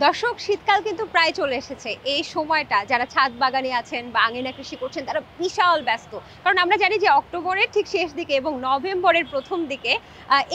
দর্শক, শীতকাল কিন্তু প্রায় চলে এসেছে। এই সময়টা যারা ছাদ বাগানে আছেন বা আঙিনা কৃষি করছেন তারা বিশাল ব্যস্ত। কারণ আমরা জানি যে অক্টোবরের ঠিক শেষ দিকে এবং নভেম্বরের প্রথম দিকে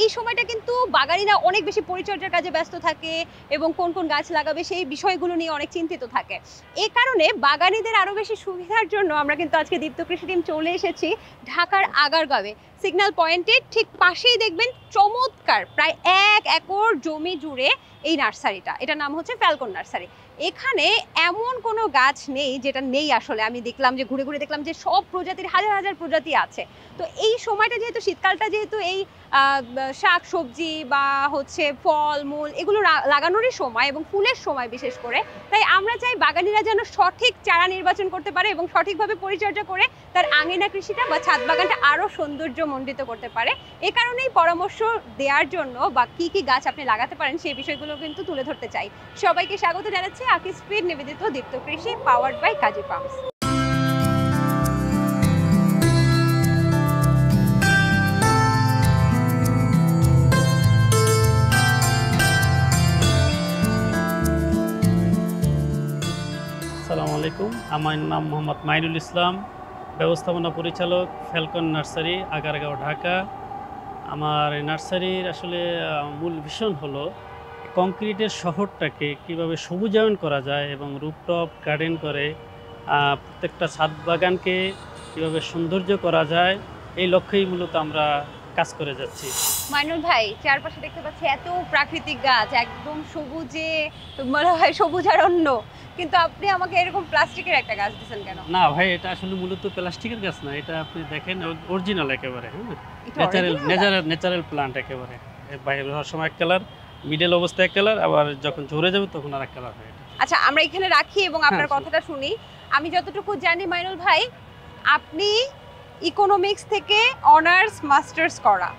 এই সময়টা কিন্তু বাগানিরা অনেক বেশি পরিচর্যার কাজে ব্যস্ত থাকে এবং কোন কোন গাছ লাগাবে সেই বিষয়গুলো নিয়ে অনেক চিন্তিত থাকে। এই কারণে বাগানীদের আরও বেশি সুবিধার জন্য আমরা কিন্তু আজকে দীপ্ত কৃষি টিম চলে এসেছি ঢাকার আগারগাঁওয়ে। সিগন্যাল পয়েন্টের ঠিক পাশেই দেখবেন চমৎকার প্রায় 1 একর জমি জুড়ে এই নার্সারিটা। এটার নাম হচ্ছে ফ্যালকন নার্সারি। এখানে এমন কোনো গাছ নেই যেটা নেই। আসলে আমি দেখলাম যে ঘুরে ঘুরে দেখলাম যে সব প্রজাতির হাজার হাজার প্রজাতি আছে। তো এই সময়টা যেহেতু শীতকালটা, যেহেতু এই শাক সবজি বা হচ্ছে ফল মূল এগুলো লাগানোরই সময় এবং ফুলের সময় বিশেষ করে, তাই আমরা চাই বাগানিরা যেন সঠিক চারা নির্বাচন করতে পারে এবং সঠিকভাবে পরিচর্যা করে তার আঙিনা কৃষিটা বা ছাদ বাগানটা আরও সৌন্দর্যমণ্ডিত করতে পারে। এ কারণেই পরামর্শ দেওয়ার জন্য বা কি কি গাছ আপনি লাগাতে পারেন সেই বিষয়গুলো কিন্তু তুলে ধরতে চাই। সবাইকে স্বাগত জানাচ্ছি আকিস ফিড নিবেদিত দীপ্ত কৃষি, পাওয়ার্ড বাই কাজী ফার্মস। আসসালামু আলাইকুম, আমার নাম মোহাম্মদ মাইনুল ইসলাম, ব্যবস্থাপনা পরিচালক, ফ্যালকন নার্সারি, আগারগাঁও, ঢাকা। আমার এই নার্সারির আসলে মূল ভিশন হলো কংক্রিটের শহরটাকে কিভাবে সবুজায়ন করা যায় এবং রুফটপ গার্ডেন করে প্রত্যেকটা ছাদ বাগানকে কীভাবে সৌন্দর্য করা যায়, এই লক্ষ্যেই মূলত আমরা কাজ করে যাচ্ছি। মাইনুল ভাই, চারপাশে দেখতে পাচ্ছি এত প্রাকৃতিক গাছ, একদম সবুজে মনে হয় সবুজারণ্য, কিন্তু আপনি আমাকে এরকম প্লাস্টিকের একটা গাছ দিচ্ছেন কেন? না ভাই, এটা আসলে মূলত প্লাস্টিকের গাছ না, এটা আপনি দেখেন অরিজিনাল একেবারে। ন্যাচারাল প্লান্ট একেবারে। বাইরে হওয়ার সময় এক কালার, মিডল অবস্থায় এক কালার, আবার যখন ঝরে যাবে তখন আর এক কালার হয়। আচ্ছা, আমরা এখানে রাখি এবং আপনার কথাটা শুনি। আমি যতটুকু জানি মাইনুল ভাই, আপনি ইকোনমিক্স থেকে অনার্স মাস্টার্স করা,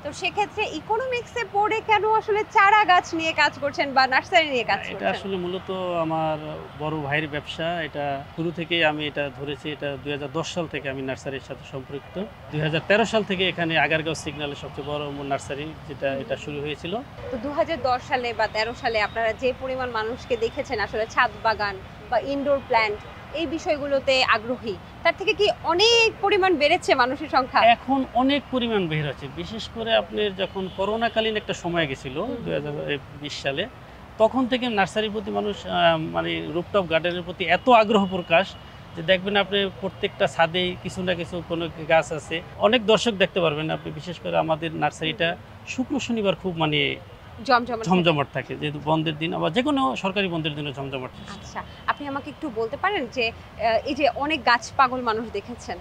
তো সেক্ষেত্রে ইকোনমিক্সে পড়ে কেন আসলে চারা গাছ নিয়ে কাজ করছেন বা নার্সারি নিয়ে কাজ করছেন? এটা আসলে মূলত আমার বড় ভাইয়ের ব্যবসা। এটা শুরু থেকেই আমি এটা ধরেছি। এটা 2010 সাল থেকে আমি নার্সারির সাথে সম্পৃক্ত। 2013 সাল থেকে এখানে আগারগাঁও সিগন্যালের সবচেয়ে বড় নার্সারি এটা শুরু হয়েছিল। তো 2010 সালে বা 13 সালে আপনারা যে পরিমাণ মানুষকে দেখেছেন আসলে ছাদ বাগান বা ইনডোর প্ল্যান্ট এই বিষয়গুলোতে আগ্রহী, তার থেকে কি অনেক পরিমাণ বেড়েছে মানুষের সংখ্যা? এখন অনেক পরিমাণ বের হচ্ছে। বিশেষ করে আপনার যখন করোনাকালীন একটা সময় গেছিল 2020 সালে, তখন থেকে নার্সারির প্রতি মানুষ মানে রুফটপ গার্ডেনের প্রতি এত আগ্রহ প্রকাশ যে দেখবেন আপনি প্রত্যেকটা ছাদেই কিছু না কিছু কোনো গাছ আছে। অনেক দর্শক দেখতে পারবেন আপনি। বিশেষ করে আমাদের নার্সারিটা শুক্র শনিবার খুব মানে জমজমাট থাকে, যেহেতু বন্ধের দিন, আবার যে কোনো সরকারি বন্ধের দিনে জমজমাট। আচ্ছা, আপনি আমাকে একটু বলতে পারেন যে এই যে অনেক গাছ পাগল মানুষ দেখেছেন,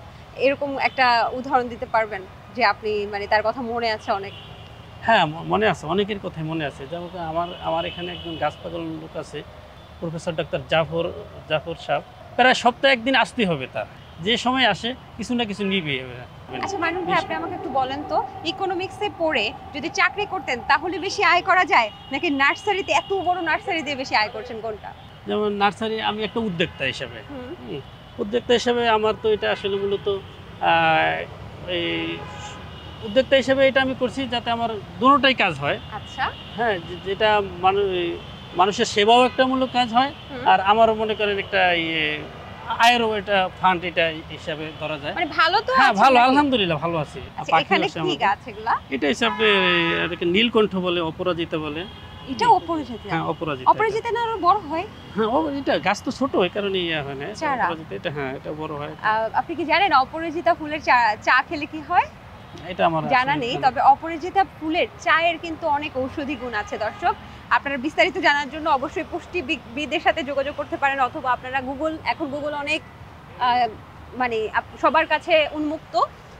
এরকম একটা উদাহরণ দিতে পারবেন যে আপনি মানে তার কথা মনে আছে? অনেক, হ্যাঁ মনে আছে, অনেকের কথাই মনে আছে। যেমন আমার এখানে একজন গাছ পাগল লোক আছে, প্রফেসর ডক্টর জাফর সাহেব। প্রায় সপ্তাহে একদিন আসতে হবে তার, যে সময় আসে কিছু না কিছু নিবে। আচ্ছা মাইনুল ভাই, আপনি আমাকে একটু বলেন তো, ইকোনমিক্সে পড়ে যদি চাকরি করতেন তাহলে বেশি আয় করা যায় নাকি নার্সারিতে, এত বড় নার্সারি দিয়ে বেশি আয় করছেন, কোনটা? যেমন নার্সারি, আমি একটা উদ্যোক্তা হিসেবে আমার তো এটা আসলে মূলত এই উদ্যোক্তা হিসেবে এটা আমি করছি যাতে আমার দুটোটাই কাজ হয়। আচ্ছা, হ্যাঁ, যেটা মানুষের সেবাও একটা মূলক কাজ হয়, আর আমারও মনে করেন একটা আয়েরও এটা ফান্ড এটা হিসাবে ধরা যায়। মানে ভালো তো? হ্যাঁ ভালো, আলহামদুলিল্লাহ ভালো আছি। এখানে কি গাছ এগুলা? এটা হিসাবে এটাকে নীলকণ্ঠ বলে, অপরাজিতা বলে। এটা অপরাজিতা? হ্যাঁ অপরাজিতা। অপরাজিতা না আরো বড় হয়? হ্যাঁ, এটা গাছ তো ছোট, এই কারণে হয় না অপরাজিতা। এটা হ্যাঁ, এটা বড় হয়। আপনি কি জানেন অপরাজিতা ফুলের চা খেলে কি হয়? এটা আমার জানা নেই, তবে অপরাজিতা ফুলের চায়ের কিন্তু অনেক ঔষধি গুণ আছে। দর্শক, আপনারা বিস্তারিত জানার জন্য অবশ্যই পুষ্টিবিদদের সাথে যোগাযোগ করতে পারেন, অথবা আপনারা এখন গুগল অনেক মানে সবার কাছে উন্মুক্ত,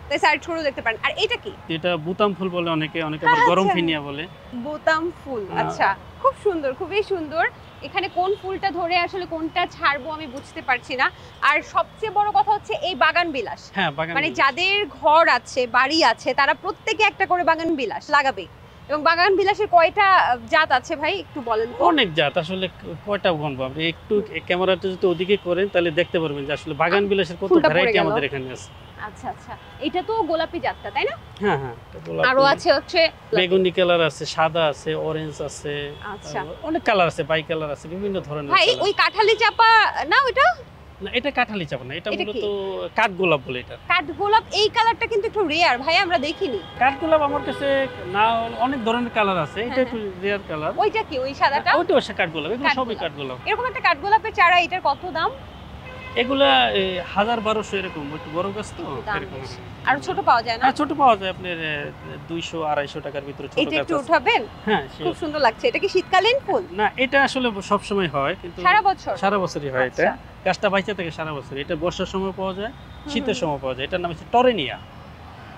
তাই সার্চ করে দেখতে পারেন। আর এটা কি? এটা বোতাম ফুল বলে, অনেকে আবার গরম ফিনিয়া বলে। বোতাম ফুল, আচ্ছা, খুব সুন্দর, খুবই সুন্দর। এখানে কোন ফুলটা ধরে আসলে কোনটা ছাড়বো আমি বুঝতে পারছি না। আর সবচেয়ে বড় কথা হচ্ছে এই বাগান বিলাস। হ্যাঁ, মানে যাদের ঘর আছে, বাড়ি আছে, তারা প্রত্যেকে একটা করে বাগান বিলাস লাগাবে। এবং বাগান বিলাসের কয়টা জাত আছে ভাই একটু বলেন? অনেক জাত, আসলে কয়টা বলবো। আপনি একটু ক্যামেরাটা যদি ওদিকে করেন তাহলে দেখতে পারবেন যে আসলে বাগান বিলাসের কত ভ্যারাইটি আমাদের এখানে আছে। আচ্ছা আচ্ছা, এটা তো গোলাপি জাতটা তাই না? হ্যাঁ হ্যাঁ, এটা গোলাপি। আরো আছে হচ্ছে বেগুনি কালার আছে, সাদা আছে, অরেঞ্জ আছে, আচ্ছা অনেক কালার আছে, বাই কালার আছে, বিভিন্ন ধরনের ভাই কালার। ওই কাঠালি চাপা না ওইটা? না, এটা কাঠালি চাপা না, এটা এটা কি? মূলত কাঠগোলাপ বলে। এটা কাঠগোলাপ, এই কালারটা কিন্তু একটু রেয়ার ভাই, আমরা দেখিনি। কাঠগোলাপ আমার কাছে না, অনেক ধরনের কালার আছে, এটা হ্যাঁ, একটু রেয়ার কালার। ওইটা কি ওই সাদাটা? ওইটাও কাঠগোলাপ, এগুলো সবই কাঠগোলাপ। কাঠগোলাপ। এরকম একটা কাঠগোলাপের চারা, এটার কত দাম? এগুলা 1000-1200 এরকম, একটু বড় গাছ তো একটু দাম এরকম। বেশি। আর ছোট পাওয়া যায় না? হ্যাঁ, ছোট পাওয়া যায় আপনার 200-250 টাকার ভিতরে ছোট এটা গাছ একটু আছে। উঠাবেন? হ্যাঁ, খুব সুন্দর লাগছে। এটা কি শীতকালীন ফুল? না, এটা আসলে সব সময় হয়, কিন্তু সারা বছর? সারা বছরই হয় এটা। আচ্ছা। গাছটা বাইচা থেকে সারা বছর। এটা বর্ষার সময় পাওয়া যায়, শীতের সময় পাওয়া যায়। এটার নাম হচ্ছে টরেনিয়া।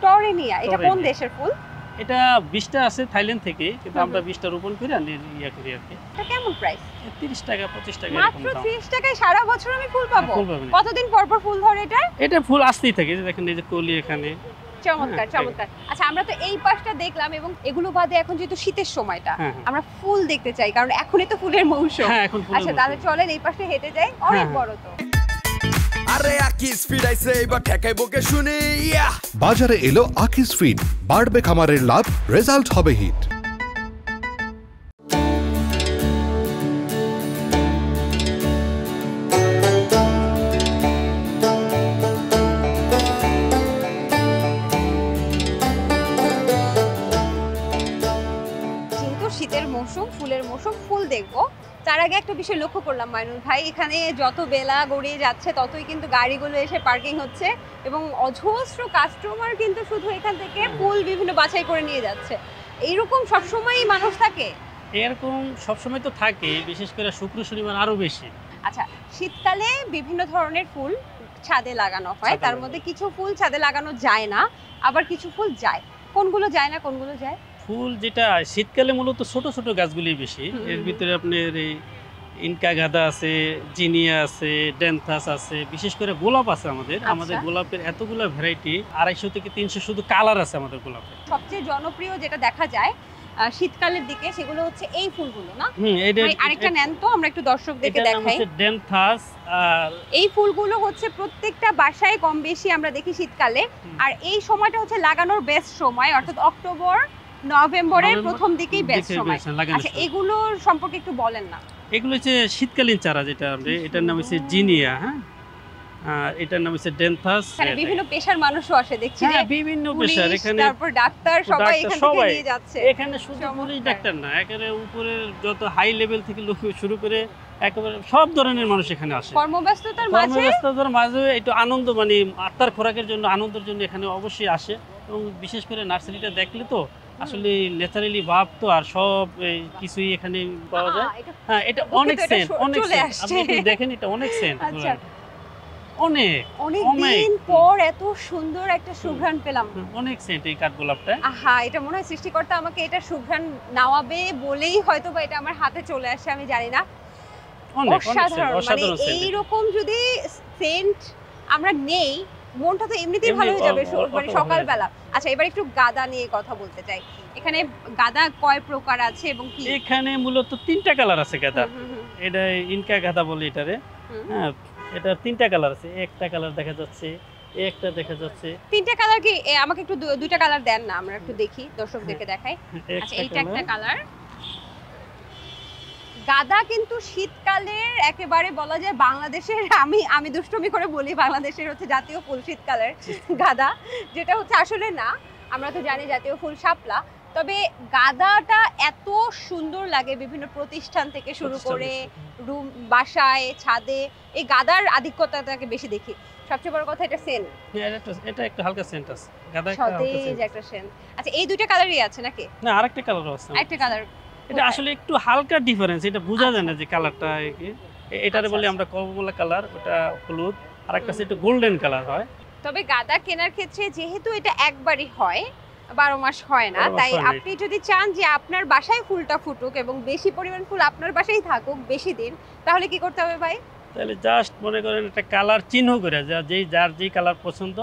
টরেনিয়া, এটা কোন টরেনিয়া। দেশের ফুল? এটা 20টা আছে থাইল্যান্ড থেকে, কিন্তু আমরা 20টা রোপণ করে ইয়া করি আর কি। এটা কেমন প্রাইস? 30 টাকা 25 টাকা এরকম মাত্র দাম। 30 টাকায় সারা বছর আমি ফুল পাবো? ফুল পাবেন। কতদিন পর পর ফুল ধরে এটা? এটা ফুল আসতেই থাকে, যে দেখেন এই যে কলি এখানে। চমৎকার হ্যাঁ, চমৎকার। আচ্ছা, আমরা তো এই পাশটা দেখলাম, এবং এগুলো বাদে এখন যেহেতু শীতের সময়টা, হ্যাঁ, হ্যাঁ। আমরা ফুল দেখতে চাই, কারণ এখনই তো ফুলের মৌসুম। হ্যাঁ, এখন ফুলের আচ্ছা, মৌসুম। তাহলে চলেন এই পাশে হেঁটে যাই, অনেক হ্যাঁ, বড় তো। আরে আকিস ফিরাইছে, এবার ঠেকাই বকে শুনি। বাজারে এলো আকিস ফিড, বাড়বে খামারের লাভ, রেজাল্ট হবে হিট। যেহেতু শীতের মৌসুম, ফুলের মৌসুম, ফুল দেখবো, তার আগে একটা বিষয় লক্ষ্য করলাম মাইনুল ভাই, এখানে যত বেলা গড়িয়ে যাচ্ছে ততই কিন্তু গাড়িগুলো এসে পার্কিং হচ্ছে, এবং অজস্র কাস্টমার কিন্তু শুধু এখান থেকে ফুল বিভিন্ন বাছাই করে নিয়ে যাচ্ছে। এইরকম সবসময়ই মানুষ থাকে? এরকম সবসময় তো থাকে, বিশেষ করে শুক্র শনিবার আরো বেশি। আচ্ছা, শীতকালে বিভিন্ন ধরনের ফুল ছাদে লাগানো হয়, ছাদে তার লাগানো। মধ্যে কিছু ফুল ছাদে লাগানো যায় না, আবার কিছু ফুল যায়। কোনগুলো যায় না, কোনগুলো যায়? ফুল যেটা শীতকালে মূলত ছোট ছোট গাছগুলি বেশি। এর ভিতরে আপনার এই ইনকা গাঁদা আছে, জিনিয়া আছে, ডেনথাস আছে, বিশেষ করে গোলাপ আছে আমাদের। আচ্ছা। আমাদের গোলাপের এতগুলো ভ্যারাইটি, 250 থেকে 300 শুধু কালার আছে আমাদের গোলাপের। সবচেয়ে জনপ্রিয় যেটা দেখা যায় শীতকালের দিকে, সেগুলো হচ্ছে এই ফুলগুলো না? এটা ভাই, আরেকটা নেন তো, আমরা একটু দর্শকদেরকে এটার নাম দেখাই। হচ্ছে ডেনথাস। আর এই ফুলগুলো হচ্ছে প্রত্যেকটা বাসায় কম বেশি আমরা দেখি শীতকালে, আর এই সময়টা হচ্ছে লাগানোর বেস্ট সময়, অর্থাৎ অক্টোবর নভেম্বরের প্রথম দিকেই বেস্ট সময়। আচ্ছা, এগুলোর সম্পর্কে একটু বলেন না। এগুলো হচ্ছে শীতকালীন চারা, যেটা আমরা, এটার নাম হচ্ছে জিনিয়া। হ্যাঁ, আর এটার নাম হচ্ছে ডেনথাস। এখানে বিভিন্ন পেশার মানুষও আসে দেখছি, হ্যাঁ, যে বিভিন্ন পুলিশ, পেশার এখানে। তারপর ডাক্তার, সবাই ডাক্তার, এখান থেকে সবাই। নিয়ে যাচ্ছে। এখানে শুধু পুলিশ চমৎকার। ডাক্তার না, একেবারে উপরের যত হাই লেভেল থেকে লোক শুরু করে একেবারে সব ধরনের মানুষ এখানে আসে। কর্মব্যস্ততার মাঝে কর্মব্যস্ততার মাঝে একটু আনন্দ, মানে আত্মার খোরাকের জন্য, আনন্দের জন্য এখানে অবশ্যই আসে। এবং বিশেষ করে নার্সারিটা দেখলে তো আসলে ন্যাচারালি ভাব তো, আর সব কিছুই এখানে পাওয়া যায়। এটা হ্যাঁ, এটা অনেক দুঃখিত, এটা সেন্ট, অনেক চলে সেন্ট। আসছে। আপনি একটু দেখেন, এটা অনেক সেন্ট। আচ্ছা। অনেক অনেক অনেক। দিন পর এত সুন্দর একটা সুঘ্রাণ পেলাম। অনেক সেন্ট এই কাঠগোলাপটা। আহা, এটা মনে হয় সৃষ্টিকর্তা আমাকে এটা সুঘ্রাণ নাওয়াবে বলেই হয়তো বা এটা আমার হাতে চলে আসে, আমি জানি না। অনেক অনেক সেন্ট, অসাধারণ, মানে অসাধারণ সেন্ট। এইরকম যদি সেন্ট আমরা নেই, মনটা তো এমনিতেই এমনি ভালো হয়ে যাবে মানে অটো সকালবেলা। আচ্ছা, এবার একটু গাঁদা নিয়ে কথা বলতে চাই। এখানে গাঁদা কয় প্রকার আছে এবং কি? এখানে মূলত 3টা কালার আছে গাঁদা। হুম, হুম, হুম, এটা ইনকা গাঁদা বলে এটারে। হুম। হ্যাঁ, এটা 3টা কালার আছে। একটা কালার দেখা যাচ্ছে, একটা দেখা যাচ্ছে, তিনটা কালার কি? আমাকে একটু দুইটা কালার দেন না, আমরা একটু দেখি, দর্শকদেরকে দেখাই। আচ্ছা, এইটা একটা কালার। গাঁদা কিন্তু শীতকালের একেবারে বলা যায় বাংলাদেশের, আমি দুষ্টুমি করে বলি, বাংলাদেশের হচ্ছে জাতীয় ফুল শীতকালের গাঁদা, যেটা হচ্ছে আসলে না, আমরা তো জানি জাতীয় ফুল শাপলা। তবে গাঁদাটা এত সুন্দর লাগে বিভিন্ন প্রতিষ্ঠান থেকে শুরু করে রুম, বাসায়, ছাদে, এই গাঁদার আধিক্যতাটাকে বেশি দেখি। সবচেয়ে বড় কথা, এটা সেন্ট, এটা একটু হালকা সেন্ট আছে। গাঁদা একটা হালকা সতেজ সেন্ট। একটা সেন্ট। আচ্ছা, এই দুইটা কালারই আছে নাকি? না, আরেকটা কালারও আছে। একটা কালার, এটা আসলে একটু হালকা ডিফারেন্স, এটা বোঝা যায় না যে কালারটা কি। এটারে আচ্ছা, বলি আমরা কমলা কালার, ওটা হলুদ, আর একটা একটু গোল্ডেন কালার হয়। তবে গাঁদা কেনার ক্ষেত্রে যেহেতু এটা একবারই হয়, 12 মাস হয় না, 12 মাস তাই হয় না। আপনি যদি চান যে আপনার বাসায় ফুলটা ফুটুক এবং বেশি পরিমাণ ফুল আপনার বাসায় থাকুক বেশি দিন, তাহলে কি করতে হবে ভাই? তাহলে জাস্ট মনে করেন একটা কালার চিহ্ন করে, যার যেই কালার পছন্দ,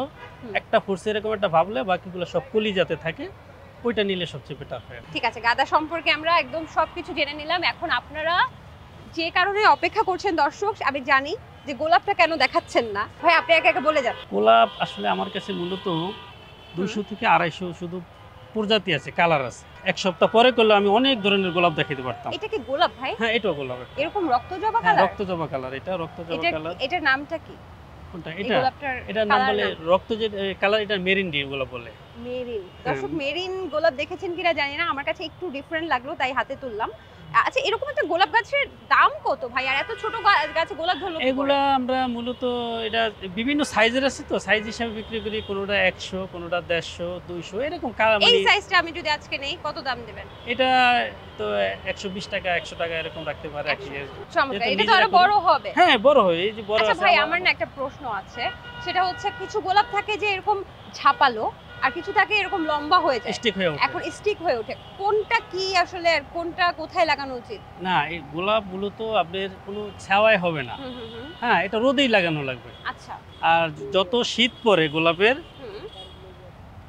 একটা ফুটছে এরকম একটা ভাবলে বাকিগুলো সব কলি যাতে থাকে, ওইটা নিলে সবচেয়ে বেটার হয়। ঠিক আছে, গাঁদা সম্পর্কে আমরা একদম সবকিছু জেনে নিলাম। এখন আপনারা যে কারণে অপেক্ষা করছেন দর্শক, আমি জানি যে গোলাপটা কেন দেখাচ্ছেন না? ভাই আপনি একা একা বলে যান। গোলাপ আসলে আমার কাছে মূলত 200 থেকে 250 শুধু প্রজাতি আছে, কালার আছে। এক সপ্তাহ পরে করলে আমি অনেক ধরনের গোলাপ দেখাতে পারতাম। এটা কি গোলাপ ভাই? হ্যাঁ, এটাও গোলাপ। এরকম রক্তজবা হ্যাঁ, কালার? রক্তজবা কালার। এটা রক্তজবা কালার। এটার নামটা কি? কোনটা? এই এটা গোলাপটার এটার নাম বলে রক্ত যে কালার, এটা মেরিন ডি গোলাপ বলে। মেরিন। দর্শক মেরিন গোলাপ দেখেছেন কিনা জানি না, আমার কাছে একটু ডিফারেন্ট লাগলো তাই হাতে তুললাম। আচ্ছা, এরকম একটা গোলাপ গাছের দাম কত ভাই? আর এত ছোট গাছে গোলাপ ধরলো কি করে? এগুলা আমরা মূলত এটা বিভিন্ন সাইজের আছে, তো সাইজ হিসাবে বিক্রি করি। কোনোটা 100, কোনোটা 150, 200 এরকম। এই সাইজটা আমি যদি আজকে নেই কত দাম দিবেন? এটা তো 120 টাকা, 100 টাকা এরকম রাখতে পারে। চমৎকার। এটা তো আরো বড় হবে। হ্যাঁ, বড় হয়। এই যে বড় আছে। আচ্ছা ভাই, আমার না একটা প্রশ্ন আছে, সেটা হচ্ছে কিছু গোলাপ থাকে যে এরকম ঝাপালো, আর কিছু থাকে এরকম লম্বা হয়ে যায়, স্টিক হয়ে ওঠে। এখন স্টিক হয়ে ওঠে। কোনটা কি আসলে, আর কোনটা কোথায় লাগানো উচিত? না, এই গোলাপ মূলত আপনার কোনো ছাওয়ায় হবে না। হ্যাঁ, এটা রোদেই লাগানো লাগবে। আচ্ছা। আর যত শীত পড়ে গোলাপের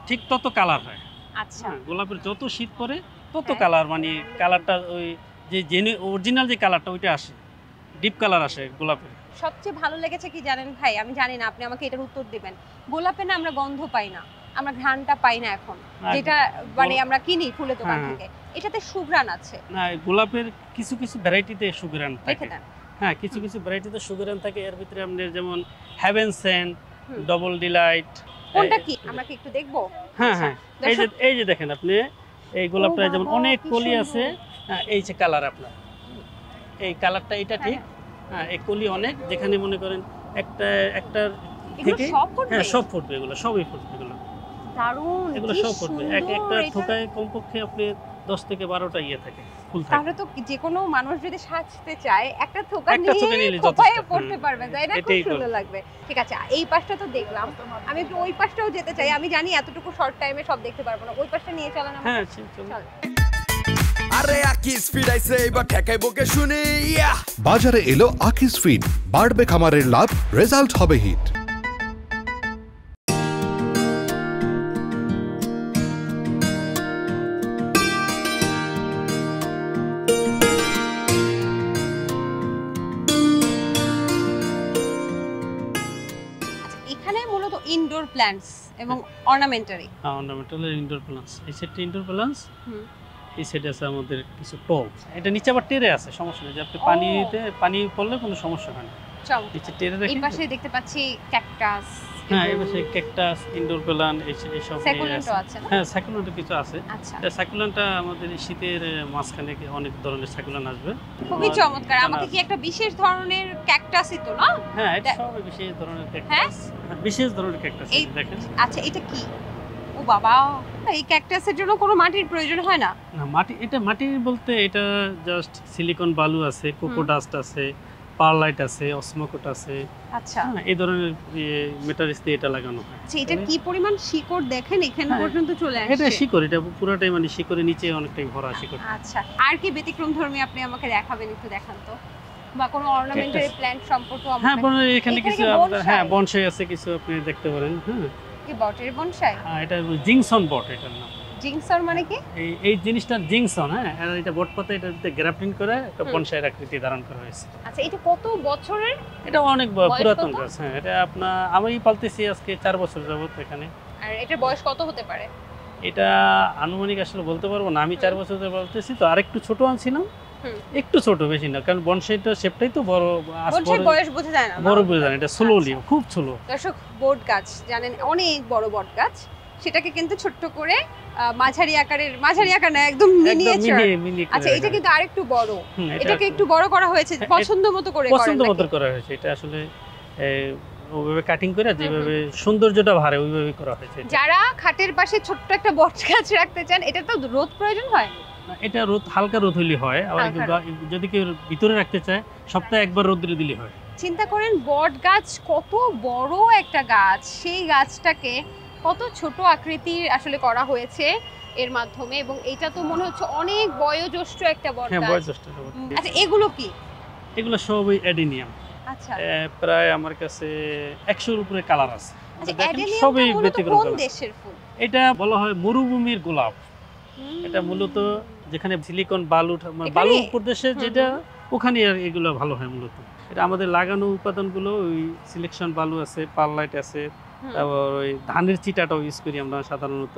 ঠিক তত কালার হয়। আচ্ছা। গোলাপের যত শীত পড়ে তত হ্যাঁ। কালার, মানে কালারটা ওই যে অরিজিনাল যে কালারটা ওইটা আসে, ডিপ কালার আসে গোলাপের। সবচেয়ে ভালো লেগেছে কি জানেন ভাই? আমি জানি না, আপনি আমাকে এটার উত্তর দিবেন। গোলাপে না আমরা গন্ধ পাই না, আমরা ঘ্রাণটা পাই না এখন, যেটা মানে আমরা কিনি ফুলের দোকান থেকে। এটাতে সুঘ্রাণ আছে। না, গোলাপের কিছু কিছু ভ্যারাইটিতে সুঘ্রাণ থাকে। দেখে নেন। হ্যাঁ, কিছু কিছু ভ্যারাইটিতে সুঘ্রাণ থাকে। এর ভিতরে আমাদের যেমন হেভেন সেন্ট, ডবল ডিলাইট। কোনটা কি আমরা কি একটু দেখবো? হ্যাঁ হ্যাঁ, এই যে দেখেন আপনি, এই গোলাপটা যেমন অনেক কলি আছে। হ্যাঁ, এই যে কালার আপনার, এই কালারটা এটা ঠিক। হ্যাঁ, এই কলি অনেক, যেখানে মনে করেন একটা থেকে হ্যাঁ সব ফুটবে, এগুলো সবই ফুটবে। এগুলো দারুণ, এগুলো সব ফুটবে। একটা থোকায় কমপক্ষে আপনি 10 থেকে 12টা ইয়ে থাকে, ফুল থাকে। তাহলে তো যে কোনো মানুষ যদি সাজতে চায় একটা থোকা একটা থোকা নিয়ে নিলে খোপায় যথেষ্ট। পড়তে পারবে, তাই না? খুব এটাই সুন্দর লাগবে। ঠিক আছে, এই পাশটা তো দেখলাম, আমি একটু ওই পাশটাও যেতে চাই। আমি জানি এতটুকু শর্ট টাইমে সব দেখতে পারবো না, ওই পাশটা নিয়ে চলেন। হ্যাঁ, চলো। আরে আকি স্পিড আইছে, এবার ঠেকাই বকে শুনি। বাজারে এলো আকিস ফিড, বাড়বে খামারের লাভ, রেজাল্ট হবে হিট। এখানে মূলত ইনডোর প্ল্যান্টস এবং অর্নামেন্টারি। Ornamental indoor plants. এই সেটটা ইনডোর প্ল্যান্টস। এই সেটে আছে আমাদের কিছু টব। এটা নিচে আবার টেরে আছে, সমস্যা নেই। যে আপনি পানি পড়লে কোনো সমস্যা হয় না। নিচে টেরে রাখি। এই পাশে দেখতে পাচ্ছি ক্যাকটাস। হ্যাঁ, এই পাশে ক্যাকটাস, ইনডোর প্ল্যান্ট, এই সব সাকুলেন্টও আছে না? হ্যাঁ, সাকুলেন্টও কিছু আছে। আচ্ছা। এটা সাকুলেন্টটা আমাদের শীতের মাঝখানে অনেক ধরনের সাকুলেন্ট আসবে। খুবই চমৎকার। আমাকে কি একটা বিশেষ ধরনের ক্যাকটাসই তো না? হ্যাঁ, এটা সব বিশেষ ধরনের ক্যাকটাস। হ্যাঁ, বিশেষ ধরনের ক্যাকটাস দেখেন। আচ্ছা, এটা কি? ও বাবা, এই ক্যাকটাসের জন্য কোনো মাটির প্রয়োজন হয় না? না, মাটি বলতে এটা জাস্ট সিলিকন বালু আছে, কোকো ডাস্ট আছে, পারলাইট আছে, অসমোকোট আছে। আচ্ছা। এই ধরনের মেটারিয়ালস দিয়ে এটা লাগানো হয়। আচ্ছা, এটা কি পরিমাণ শিকড় দেখেন এখানে পর্যন্ত চলে আসছে। এটা শিকড়, এটা পুরোটাই মানে শিকড়ের নিচে অনেকটাই ভরা শিকড়। আচ্ছা, আর কি ব্যতিক্রমধর্মী আপনি আমাকে দেখাবেন? একটু দেখান তো, বা কোনো অর্নামেন্টারি প্ল্যান্ট সম্পর্কে আমাকে। হ্যাঁ, এখানে কিছু হ্যাঁ বনসাই আছে, কিছু আপনি দেখতে পারেন। হ্যাঁ, কি বটের বনসাই? হ্যাঁ, এটা জিংসন বট, এটার নাম। জিংসন মানে কি? এই জিনিসটা জিংসন। হ্যাঁ, আর এটা বট পাতা, এটাতে গ্রাফটিং করে একটা বনসাইয়ের আকৃতি ধারণ করা হয়েছে। আচ্ছা, এটা কত বছরের? এটা অনেক পুরাতন গাছ। হ্যাঁ, এটা আমি পালতেছি আজকে 4 বছর যাবত এখানে। আর এটার বয়স কত হতে পারে? এটা আনুমানিক আসলে বলতে পারবো না, আমি 4 বছর ধরে বলতেছি তো। আর একটু ছোট আনছিলাম, একটু ছোট, বেশি না, কারণ বনসাইটা শেপটাই তো বড়। বনসাইয়ের বয়স বোঝা যায় না, বড় বোঝা যায় না, এটা স্লোলি, খুব স্লো। দর্শক, বট গাছ জানেন অনেক বড় বট গাছ, সেটাকে কিন্তু ছোট্ট করে মাঝারি আকার না, একদম মিনিয়েচার। আচ্ছা, এটা কিন্তু আরেকটু বড়, এটাকে একটু বড় করা হয়েছে পছন্দ মতো করে। পছন্দ মতো করা হয়েছে। এটা আসলে ওইভাবে কাটিং করে যেভাবে সৌন্দর্যটা বাড়ে ওইভাবে করা হয়েছে। যারা খাটের পাশে ছোট্ট একটা বট গাছ রাখতে চান, এটা তো রোদ প্রয়োজন হয়। এটা রোদ, হালকা রোদ হইলে হয়। আবার যদি কেউ ভিতরে রাখতে চায়, সপ্তাহে একবার রোদ্রে দিলে হয়। চিন্তা করেন, বট গাছ কত বড় একটা গাছ, সেই গাছটাকে কত ছোট আকৃতির আসলে করা হয়েছে এর মাধ্যমে, এবং এটা তো মনে হচ্ছে অনেক বয়োজ্যেষ্ঠ একটা বট হ্যাঁ, গাছ। বয়োজ্যেষ্ঠ। আচ্ছা, এগুলো কি? এগুলো সবই অ্যাডেনিয়াম। আচ্ছা, প্রায় আমার কাছে 100-এর উপরে কালার আছে। আচ্ছা, দেখেন সবই ব্যতিক্রম। কোন দেশের ফুল? এটা বলা হয় মরুভূমির গোলাপ। এটা মূলত যেখানে সিলিকন বালুর প্রদেশে, যেটা ওখানে এগুলো ভালো হয় মূলত। এটা আমাদের লাগানো উপাদানগুলো ওই সিলেকশন বালু আছে, পারলাইট আছে, হুম, তারপর ওই ধানের চিটাটাও ইউজ করি আমরা সাধারণত।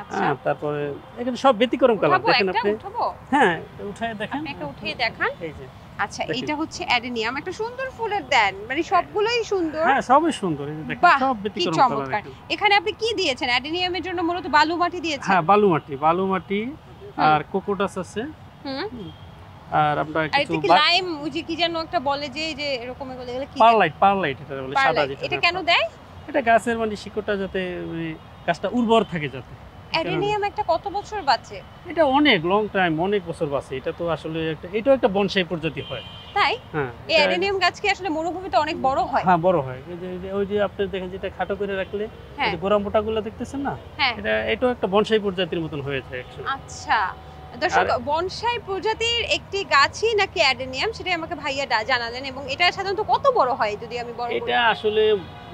আচ্ছা হ্যাঁ, তারপরে এখানে সব ব্যতিক্রম কালার উঠাবো দেখেন একটা, আপনি। উঠাবো? হ্যাঁ, উঠায় দেখেন। আপনি একটা উঠিয়ে দেখান। এই যে আচ্ছা দেখেন। এটা হচ্ছে অ্যাডেনিয়াম, একটা সুন্দর ফুলের দেন, মানে সবগুলোই সুন্দর। হ্যাঁ, সবই সুন্দর। এই যে দেখেন বাহ, সব কি ব্যতিক্রম কালার চমৎকার। এখানে। এখানে আপনি কি দিয়েছেন? অ্যাডেনিয়ামের জন্য মূলত বালু মাটি দিয়েছেন। হ্যাঁ, বালু মাটি আর কোকোটাস আছে। হুম, আর আমরা আর কিছু এটা কি লাইম, ওই যে কি যেন একটা বলে যে এই যে এরকম এগুলো কি পারলাইট এটা বলে, সাদা পারলাইট, যেটা। এটা কেন দেয়? এটা গাছের মানে শিকড়টা যাতে মানে গাছটা উর্বর থাকে যাতে। অ্যাডেনিয়াম একটা কত বছর বাঁচে? এটা অনেক লং টাইম, অনেক বছর বাঁচে। এটা তো আসলে এটাও একটা বনসাই প্রজাতি হয়। তাই হ্যাঁ, এই অ্যাডেনিয়াম গাছ কি আসলে মরুভূমিতে অনেক বড় হয়? হ্যাঁ, বড় হয়। ওই যে আপনি দেখেন যেটা খাটো করে রাখলে হ্যাঁ, এই গোড়া মোটাগুলো দেখতেছেন না, হ্যাঁ, এটাও একটা বনসাই প্রজাতির মতন হয়ে যায় actually। আচ্ছা দর্শক, বনসাই প্রজাতির একটি গাছই নাকি অ্যাডেনিয়াম, সেটাই আমাকে ভাইয়া জানালেন। এবং এটা সাধারণত কত বড় হয় যদি আমি বড় এটা আসলে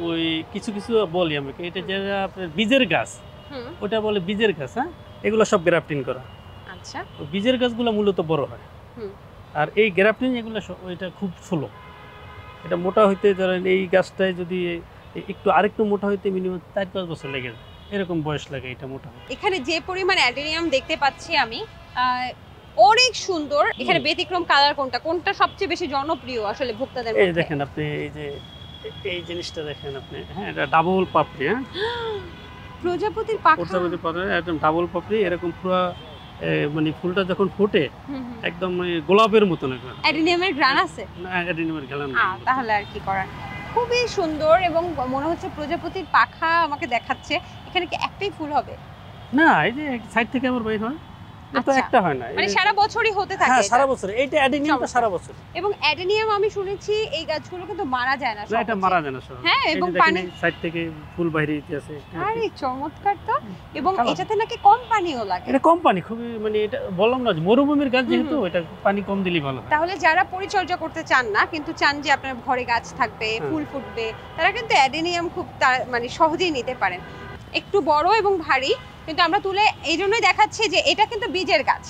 ওই কিছু বলি আমরা, এটা যেটা আপনার বীজের গাছ, হুম, ওটা বলে বীজের গাছ। হ্যাঁ, এগুলো সব গ্রাফটিং করা। আচ্ছা ওই বীজের গাছগুলো মূলত বড় হয়। হুম, আর এই গ্রাফটিং এগুলো ওইটা খুব স্লো। এটা মোটা হইতে ধরেন এই গাছটায় যদি একটু আরেকটু মোটা হইতে মিনিমাম 4-5 বছর লেগে যায়, এরকম বয়স লাগে এটা মোটা হতে। এখানে যে পরিমাণ অ্যাডেনিয়াম দেখতে পাচ্ছি আমি, অনেক সুন্দর। এখানে ব্যতিক্রম কালার কোনটা, কোনটা সবচেয়ে বেশি জনপ্রিয় আসলে ভোক্তাদের এই মধ্যে? দেখেন আপনি, এই যে এই জিনিসটা দেখেন আপনি। হ্যাঁ, এটা ডাবল পাপড়ি। হ্যাঁ, প্রজাপতির পাখা। প্রজাপতি পাপড়ি, একদম ডাবল পাপড়ি, এরকম পুরো মানে ফুলটা যখন ফোটে হুম, হুম। একদম মানে গোলাপের মতন একদম। অ্যাডেনিয়ামের গ্রান আছে? অ্যাডেনিয়ামের খেলাম তাহলে আর কি করার। খুবই সুন্দর এবং মনে হচ্ছে প্রজাপতির পাখা আমাকে দেখাচ্ছে। এখানে কি একটাই ফুল হবে? না, এই যে সাইড থেকে আমার বের হয়, এটা তো আচ্ছা। একটা হয় না। মানে সারা বছরই হতে থাকে হ্যাঁ, এটা? সারা বছর। এইটা অ্যাডেনিয়ামটা চমৎকার। সারা বছর। এবং অ্যাডেনিয়াম আমি শুনেছি এই গাছগুলো কিন্তু মারা যায় না না, এটা সহজে। মারা যায় না সব। হ্যাঁ, এই যে এবং দেখেন পানি। এই সাইড থেকে ফুল বাইরে আছে। আরে চমৎকার তো। এবং কালার। এটাতে নাকি কম পানিও লাগে। এটা কম পানি, খুবই মানে এটা বললাম না যে মরুভূমির গাছ যেহেতু এটা পানি কম দিলেই ভালো হয়। তাহলে যারা পরিচর্যা করতে চান না কিন্তু চান যে আপনার ঘরে গাছ থাকবে, হ্যাঁ। ফুল ফুটবে, তারা কিন্তু অ্যাডেনিয়াম খুব মানে সহজেই নিতে পারেন। একটু বড় এবং ভারী, কিন্তু আমরা তুলে এই জন্যই দেখাচ্ছি যে এটা কিন্তু বীজের গাছ।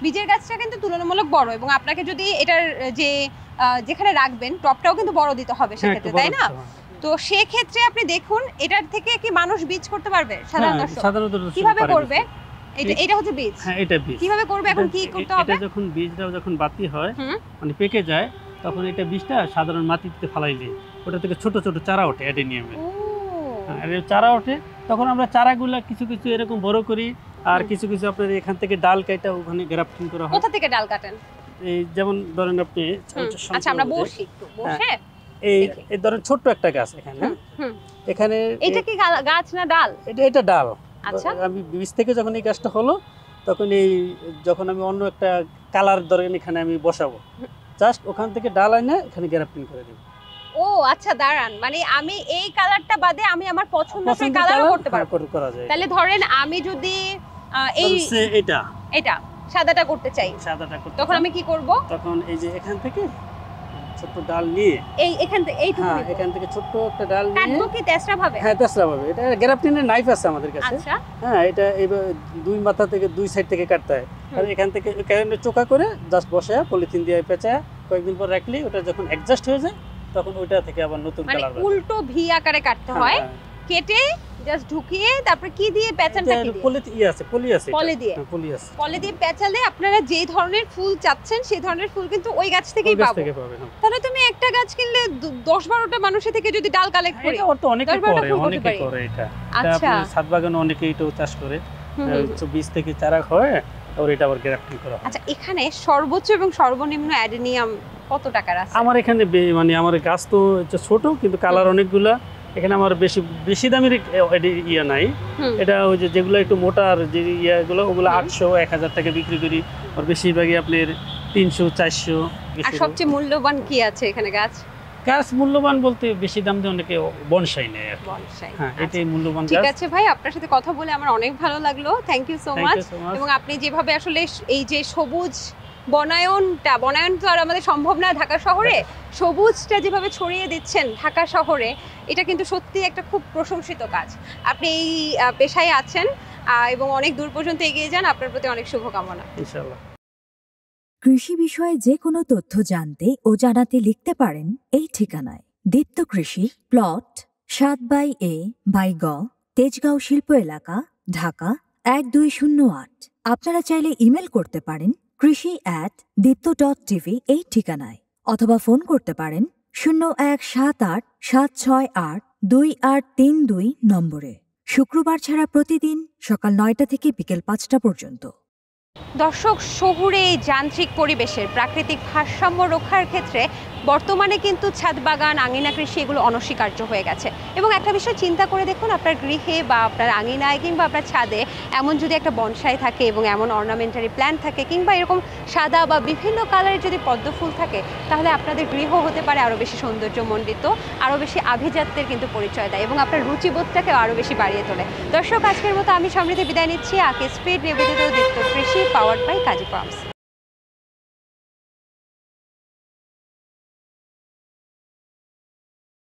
বীজের গাছটা কিন্তু তুলনামূলক বড়, এবং আপনাকে যদি এটার যে যেখানে রাখবেন টপটাও কিন্তু বড় দিতে হবে হ্যাঁ, সেক্ষেত্রে, একটু বড় তাই না? হতে হয়। তো সেক্ষেত্রে আপনি দেখুন এটার থেকে কি মানুষ বীজ করতে পারবে সাধারণ হ্যাঁ, দর্শক? সাধারণত কিভাবে পারে করবে? বেশি। এটা হচ্ছে বীজ। হ্যাঁ, এটা বীজ। কিভাবে করবে এখন, কি করতে হবে? এটা যখন বীজটা যখন বাতি হয়, হুম। মানে পেকে যায়, তখন এটা বীজটা সাধারণ মাটিতে ফালাই দিই, ওটা থেকে ছোট ছোট চারা ওঠে অ্যাডেনিয়ামের। ও, আর এই চারা ওঠে, তখন আমরা চারাগুলা কিছু এরকম বড় করি, আর হুম। কিছু আপনার এখান থেকে ডাল কেটে ওখানে গ্রাফটিং করা হয়। কোথা থেকে ডাল কাটেন? এই যেমন ধরেন আপনি হুম, আচ্ছা আমরা বসি একটু, বসে এই দেখি। এই ধরেন ছোট্ট একটা গাছ এখানে, হুম, হুম। এখানে এটা কি গাছ না ডাল? এটা ডাল। আচ্ছা। আমি বীজ থেকে যখন এই গাছটা হলো, তখন যখন আমি অন্য একটা কালার ধরেন এখানে আমি বসাবো, জাস্ট ওখান থেকে ডাল এনে এখানে গ্রাফটিং করে দেব। ও আচ্ছা, দাঁড়ান, মানে আমি এই কালারটা বাদে আমি আমার পছন্দের কালারও করতে পারবো? করা যায়। তাহলে ধরেন আমি যদি এই এটা সাদাটা করতে চাই, সাদাটা করতে তখন চান, আমি কি করব? তখন এই যে এখান থেকে ছোট্ট ডাল নিয়ে, এখান থেকে এইটুকু হ্যাঁ, নিবো? এখান থেকে ছোট্ট একটা ডাল নিয়ে, কাটবো কি তেসরা ভাবে? হ্যাঁ, তেসরা ভাবে। এটা গ্রাফটিনের নাইফ আছে আমাদের কাছে। আচ্ছা, হ্যাঁ, এটা এইভাবে দুই মাথা থেকে দুই সাইড থেকে কাটতে হয়। আর এখান থেকে কারেন্টে চোকা করে জাস্ট বসায় পলিথিন দিয়ে পেঁচায় কয়েকদিন পর রাখলে ওটা যখন অ্যাডজাস্ট হয়ে যায়, তখন ওইটা থেকে আবার নতুন মানে কালার উল্টো ভি আকারে কাটতে হয়, কেটে জাস্ট ঢুকিয়ে তারপর কি দিয়ে পেঁচানটা কি দিয়ে? পলি আছে পলি দিয়ে? হ্যাঁ, পলি আছে। পলি দিয়ে পেঁচালে আপনারা যে ধরনের ফুল চাচ্ছেন সেই ধরনের ফুল কিন্তু ওই গাছ থেকেই ওই গাছ পাবো। থেকে পাবেন, হ্যাঁ। তাহলে তুমি একটা গাছ কিনলে 10-12টা মানুষের থেকে যদি ডাল কালেক্ট করি, এটা তো অনেকে 10-12টা করে, ফুল করতে অনেকে পারি। করে এটা। এটা আচ্ছা। আপনি ছাদ বাগানে অনেকেই এটাও চাষ করে, হুম, হুম। বীজ থেকে চারা হয়, আর এটা আবার গ্রাফটিং করা হয়। আচ্ছা, এখানে সর্বোচ্চ এবং সর্বনিম্ন অ্যাডেনিয়াম কত টাকার আছে? আমার এখানে মানে আমার গাছ তো হচ্ছে ছোট, কিন্তু কালার অনেকগুলা। এখানে আমার বেশি দামের ইয়ে নাই। হুম। এটা ওই যেগুলো একটু মোটার যে ইয়েগুলো, ওগুলো হুম। 800-1000 টাকা বিক্রি করি। আর বেশিরভাগই আপনার 300-400। আর সবচেয়ে মূল্যবান কি আছে এখানে গাছ? গাছ মূল্যবান বলতে বেশি দাম দিয়ে অনেকে বনসাই নেয় আর কি। বনসাই। হ্যাঁ, আচ্ছা, এটাই মূল্যবান ঠিক গাছ। আছে ভাই, আপনার সাথে কথা বলে আমার অনেক ভালো লাগলো। Thank you so Thank much. you so much. এবং আপনি যেভাবে আসলে এই যে সবুজ বনায়ন তো আর আমাদের সম্ভব না ঢাকা শহরে, সবুজটা যেভাবে ছড়িয়ে দিচ্ছেন ঢাকা শহরে, এটা কিন্তু সত্যি একটা খুব প্রশংসিত কাজ। আপনি এই পেশায় আছেন এবং অনেক দূর পর্যন্ত এগিয়ে যান। আপনার প্রতি অনেক শুভকামনা। ইনশাআল্লাহ। কৃষি বিষয়ে যে কোনো তথ্য জানতে ও জানাতে লিখতে পারেন এই ঠিকানায়। দীপ্ত কৃষি, প্লট 7/A/গ, তেজগাঁও শিল্প এলাকা, ঢাকা 1208। আপনারা চাইলে ইমেল করতে পারেন krishi@dipto.tv এই ঠিকানায়, অথবা ফোন করতে পারেন 0178-768-2832 নম্বরে। শুক্রবার ছাড়া প্রতিদিন সকাল 9টা থেকে বিকেল 5টা পর্যন্ত। দর্শক, শহুরে এই যান্ত্রিক পরিবেশের প্রাকৃতিক ভারসাম্য রক্ষার ক্ষেত্রে বর্তমানে কিন্তু ছাদ বাগান, আঙিনা কৃষি এগুলো অনস্বীকার্য হয়ে গেছে। এবং একটা বিষয় চিন্তা করে দেখুন, আপনার গৃহে বা আপনার আঙিনায় কিংবা আপনার ছাদে এমন যদি একটা বনসাই থাকে এবং এমন অর্নামেন্টারি প্ল্যান্ট থাকে, কিংবা এরকম সাদা বা বিভিন্ন কালারের যদি পদ্ম ফুল থাকে, তাহলে আপনাদের গৃহ হতে পারে আরও বেশি সৌন্দর্যমণ্ডিত, আরও বেশি আভিজাত্যের কিন্তু পরিচয় দেয় এবং আপনার রুচিবোধটাকেও আরও বেশি বাড়িয়ে তোলে। দর্শক, আজকের মতো আমি সমৃদ্ধি বিদায় নিচ্ছি। আকিজ ফিড নিবেদিত দীপ্ত কৃষি, পাওয়ার্ড বাই কাজী ফার্মস।